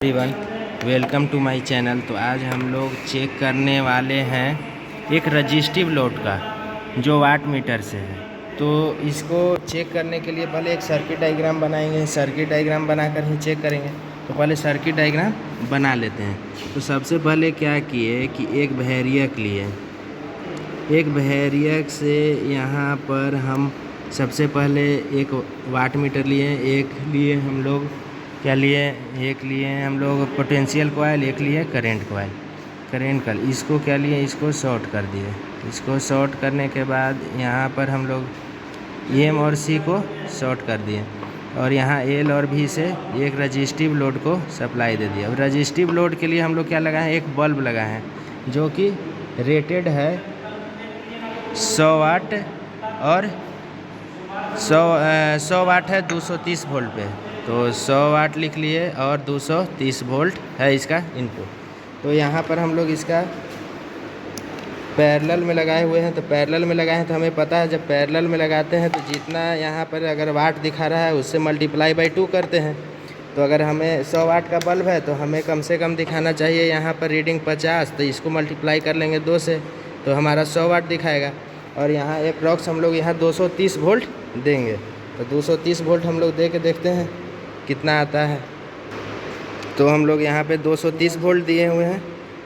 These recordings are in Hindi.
Everyone, welcome to my channel. तो आज हम लोग चेक करने वाले हैं एक रजिस्टिव लोड का जो वाट मीटर से है। तो इसको चेक करने के लिए पहले एक सर्किट डायग्राम बनाएंगे। सर्किट डायग्राम बनाकर ही चेक करेंगे। तो पहले सर्किट डायग्राम बना लेते हैं। तो सबसे पहले क्या किए कि एक वैरियक लिए। एक वैरियक से यहाँ पर हम सबसे पहले एक वाट मीटर लिए, एक लिए हम लोग क्या लिए, एक लिए हम लोग पोटेंशियल कॉइल, एक लिए करंट कॉइल। इसको क्या लिए, इसको शॉर्ट कर दिए। इसको शॉर्ट करने के बाद यहाँ पर हम लोग एम और सी को शॉर्ट कर दिए और यहाँ एल और भी से एक रजिस्टिव लोड को सप्लाई दे दिया। अब रजिस्टिव लोड के लिए हम लोग क्या लगाए हैं, एक बल्ब लगाए हैं जो कि रेटेड है 100 वाट और 100 वाट है 230 वोल्ट पे। तो 100 वाट लिख लिए और 230 वोल्ट है इसका इनपुट। तो यहाँ पर हम लोग इसका पैरेलल में लगाए हुए हैं। तो पैरेलल में लगाए हैं तो हमें पता है जब पैरेलल में लगाते हैं तो जितना यहाँ पर अगर वाट दिखा रहा है उससे मल्टीप्लाई बाई 2 करते हैं। तो अगर हमें 100 वाट का बल्ब है तो हमें कम से कम दिखाना चाहिए यहाँ पर रीडिंग 50। तो इसको मल्टीप्लाई कर लेंगे 2 से तो हमारा 100 वाट दिखाएगा। और यहाँ अप्रॉक्स हम लोग यहाँ 230 वोल्ट देंगे। तो 230 वोल्ट हम लोग दे के देखते हैं कितना आता है। तो हम लोग यहाँ पे 230 वोल्ट दिए हुए हैं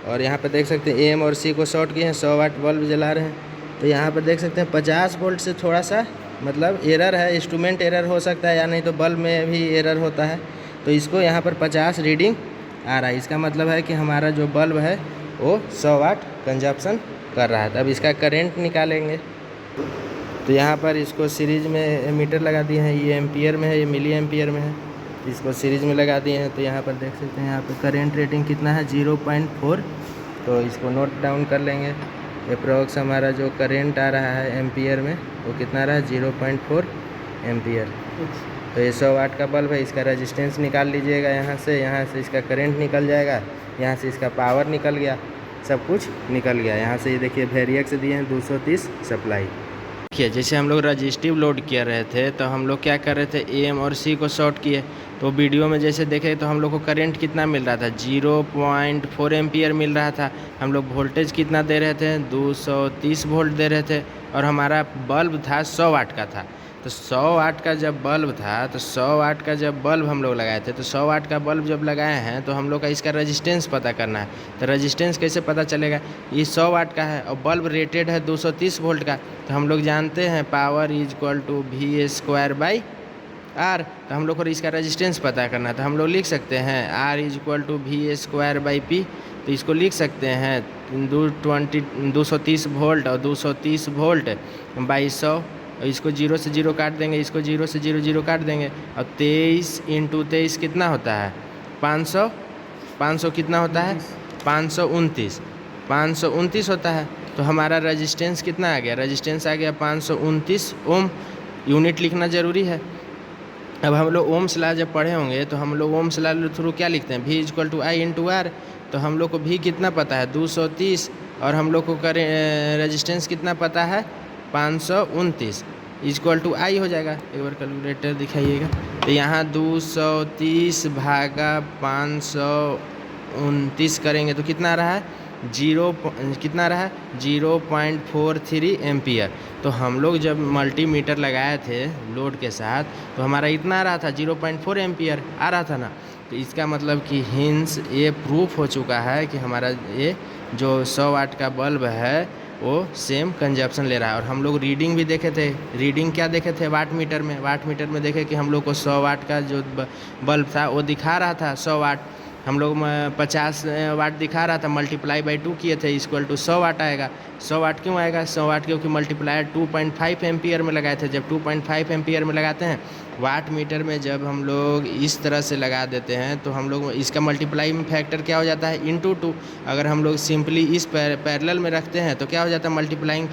और यहाँ पे देख सकते हैं एम और सी को शॉर्ट किए हैं, 100 वाट बल्ब जला रहे हैं। तो यहाँ पर देख सकते हैं 50 वोल्ट से थोड़ा सा मतलब एरर है, इंस्ट्रूमेंट एरर हो सकता है या नहीं तो बल्ब में भी एरर होता है। तो इसको यहाँ पर 50 रीडिंग आ रहा है। इसका मतलब है कि हमारा जो बल्ब है वो 100 वाट कंजप्शन कर रहा है। अब इसका करेंट निकालेंगे। तो यहाँ पर इसको सीरीज में मीटर लगा दिए हैं, ये एम्पियर में है, ये मिली एम्पियर में है। इसको सीरीज में लगा दिए हैं। तो यहाँ पर देख सकते हैं यहाँ पर करेंट रेटिंग कितना है 0.4। तो इसको नोट डाउन कर लेंगे। अप्रॉक्स हमारा जो करेंट आ रहा है एम्पियर में वो कितना रहा है 0.4 एम्पियर। तो ये 100 वाट का बल्ब है, इसका रेजिस्टेंस निकाल लीजिएगा। यहाँ से इसका करंट निकल जाएगा, यहाँ से इसका पावर निकल गया, सब कुछ निकल गया। यहाँ से ये देखिए वैरियक से दिए हैं 230 सप्लाई। देखिए जैसे हम लोग रजिस्टिव लोड कर रहे थे तो हम लोग क्या कर रहे थे, एम और सी को शॉर्ट किए। तो वीडियो में जैसे देखे तो हम लोग को करंट कितना मिल रहा था 0.4 एम्पियर मिल रहा था। हम लोग वोल्टेज कितना दे रहे थे 230 वोल्ट दे रहे थे और हमारा बल्ब था 100 वाट का था। तो 100 वाट का जब बल्ब था तो 100 वाट का जब बल्ब हम लोग लगाए थे तो 100 वाट का बल्ब जब लगाए हैं तो हम लोग का इसका रेजिस्टेंस पता करना है। तो रेजिस्टेंस कैसे पता चलेगा, ये 100 वाट का है और बल्ब रेटेड है 230 वोल्ट का। तो हम लोग जानते हैं power is equal to V square by R. तो हम लोग को इसका रेजिस्टेंस पता करना है। तो हम लोग लिख सकते हैं R is equal to V square by P. तो इसको लिख सकते हैं 230 वोल्ट और 230 वोल्ट बाई 100। और इसको 0 से 0 काट देंगे, इसको 0 से 0 काट देंगे। और 23 इंटू 23 कितना होता है 500। 500 कितना होता है 529 होता है। तो हमारा रेजिस्टेंस कितना आ गया, रेजिस्टेंस आ गया 529 ओम। यूनिट लिखना ज़रूरी है। अब हम लोग ओम्स लॉ जब पढ़े होंगे तो हम लोग ओम्स लॉ थ्रू क्या लिखते हैं, V equal to I into R. तो हम लोग को V कितना पता है 230 और हम लोग को रेजिस्टेंस कितना पता है 529 इक्वल टू आई हो जाएगा। एक बार कैलकुलेटर दिखाइएगा। तो यहाँ 230 भागा 529 करेंगे तो कितना रहा है कितना रहा 0.43 एम्पियर। तो हम लोग जब मल्टीमीटर लगाए थे लोड के साथ तो हमारा इतना आ रहा था 0.4 एम्पियर आ रहा था ना। तो इसका मतलब कि हिंस ये प्रूफ हो चुका है कि हमारा ये जो 100 वाट का बल्ब है वो सेम कंजप्शन ले रहा है। और हम लोग रीडिंग भी देखे थे। रीडिंग क्या देखे थे वाट मीटर में देखे कि हम लोग को 100 वाट का जो बल्ब था वो दिखा रहा था 100 वाट। हम लोग 50 वाट दिखा रहा था, मल्टीप्लाई बाई 2 किए थे इक्वल टू 100 वाट आएगा। 100 वाट क्यों आएगा 100 वाट क्योंकि मल्टीप्लायर 2.5 एम्पियर में लगाए थे। जब 2.5 एम्पियर में लगाते हैं वाट मीटर में, जब हम लोग इस तरह से लगा देते हैं तो हम लोग इसका मल्टीप्लाइंग फैक्टर क्या हो जाता है इंटू 2। अगर हम लोग सिंपली इस पैरेलल में रखते हैं तो क्या हो जाता है मल्टीप्लाइंग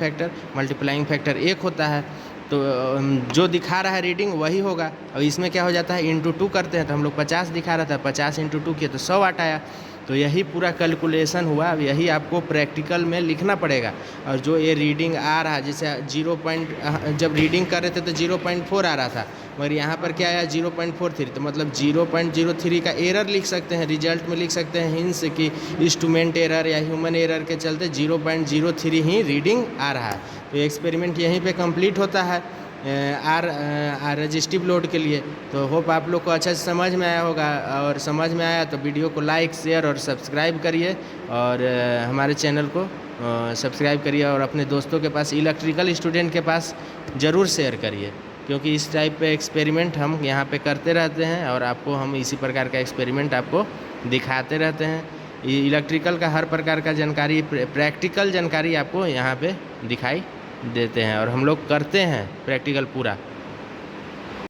फैक्टर 1 होता है। तो जो दिखा रहा है रीडिंग वही होगा। और इसमें क्या हो जाता है इंटू 2 करते हैं तो हम लोग 50 दिखा रहा था, 50 इंटू 2 किए तो 100 वाट आया। तो तो यही पूरा कैलकुलेशन हुआ। अब यही आपको प्रैक्टिकल में लिखना पड़ेगा। और जो ये रीडिंग आ रहा है, जैसे जब रीडिंग कर रहे थे तो 0.4 आ रहा था, मगर यहाँ पर क्या आया 0.43, तो मतलब 0.03 का एरर लिख सकते हैं, रिजल्ट में लिख सकते हैं हिंस कि इंस्ट्रूमेंट एरर या ह्यूमन एरर के चलते 0.03 ही रीडिंग आ रहा है। तो एक्सपेरिमेंट यहीं पे कंप्लीट होता है रजिस्टिव लोड के लिए। तो होप आप लोग को अच्छा से समझ में आया होगा, और समझ में आया तो वीडियो को लाइक, शेयर और सब्सक्राइब करिए, और हमारे चैनल को सब्सक्राइब करिए, और अपने दोस्तों के पास, इलेक्ट्रिकल स्टूडेंट के पास ज़रूर शेयर करिए, क्योंकि इस टाइप पे एक्सपेरिमेंट हम यहाँ पे करते रहते हैं, और आपको हम इसी प्रकार का एक्सपेरिमेंट आपको दिखाते रहते हैं। इलेक्ट्रिकल का हर प्रकार का जानकारी, प्रैक्टिकल जानकारी आपको यहाँ पे दिखाई देते हैं, और हम लोग करते हैं प्रैक्टिकल पूरा।